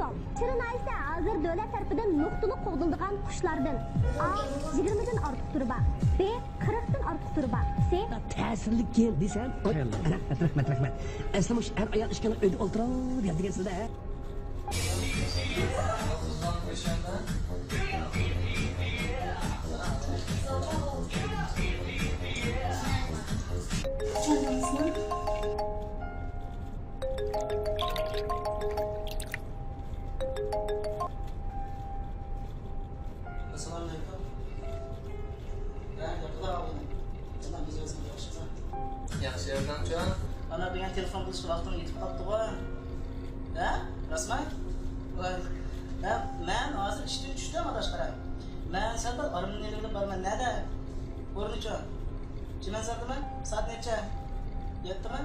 sol. Çırınay ise hazır devlet tarafından noktalık qoğdulduğun kuşlardan. A. 20'den artıq turi bor. B. 40'dan artıq turi bor. C. Ta'sirli kel desam, rahmat. Asli mush er ayol ishga uyda o'tirib degansizda. Assalamualaikum. Ya, yapılar aldım. Canım biz özüm yaxşımı? Yaxshi yordamchi. Ana degan telefon qilish vaqtim yetib qoldi-ku. Ha? Rasman? Voy. Men hozir ishdan tushdim adashqaram. Men senda armoniyaga borman. Nada? O'rnicha. Chiman sardimi? Soat necha? Yetdimi?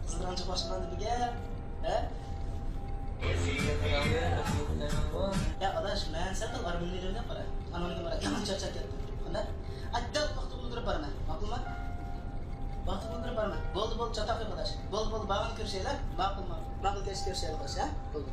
Qizdiranchi boshlandi degan. Ha? Ya adash, men senda armoniyaga bora. Anoniga bora. Yaman charchab ketdim. Qanday? Adda vaqt o'ldirib boraman. Ma'qulmi? Vaqt o'ldirib boraman. Bo'ldi, chatoq yo'q adash. Bo'ldi, bag'ini ko'rishaylar. Ma'qul ko'rishaylar bosh, ha? Bo'ldi.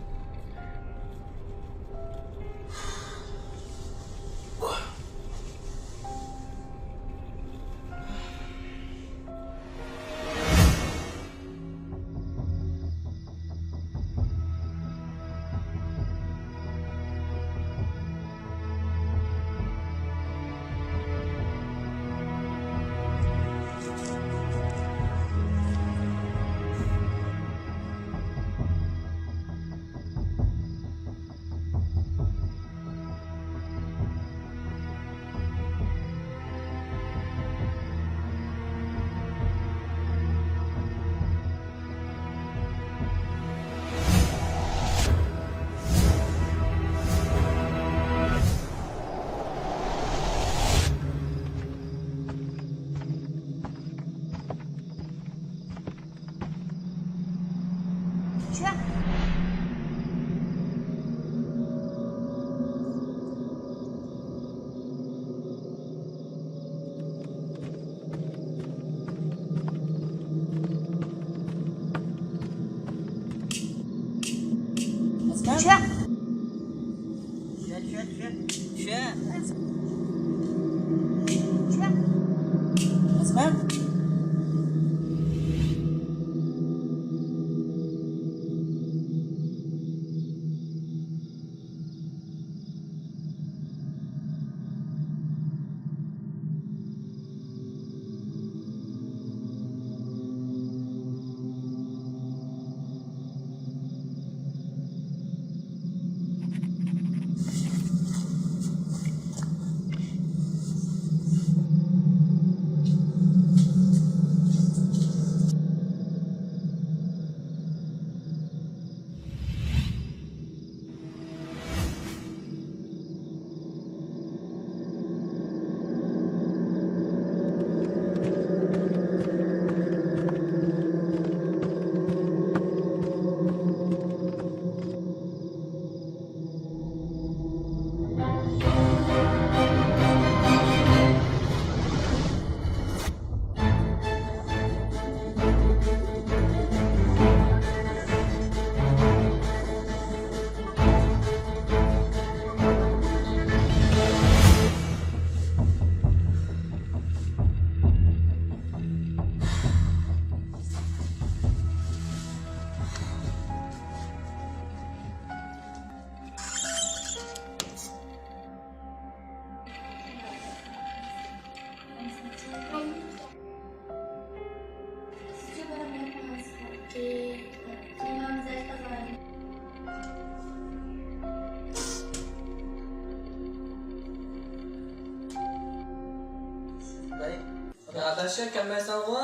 Adashga kelmaysan u.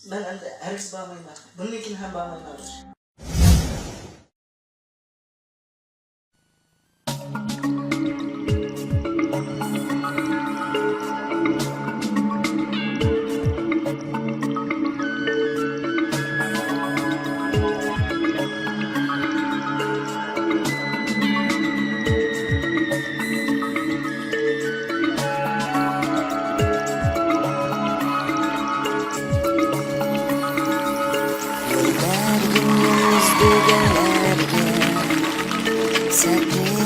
Men endi hargiz bormayman. Bundan keyin ham bormayman. set me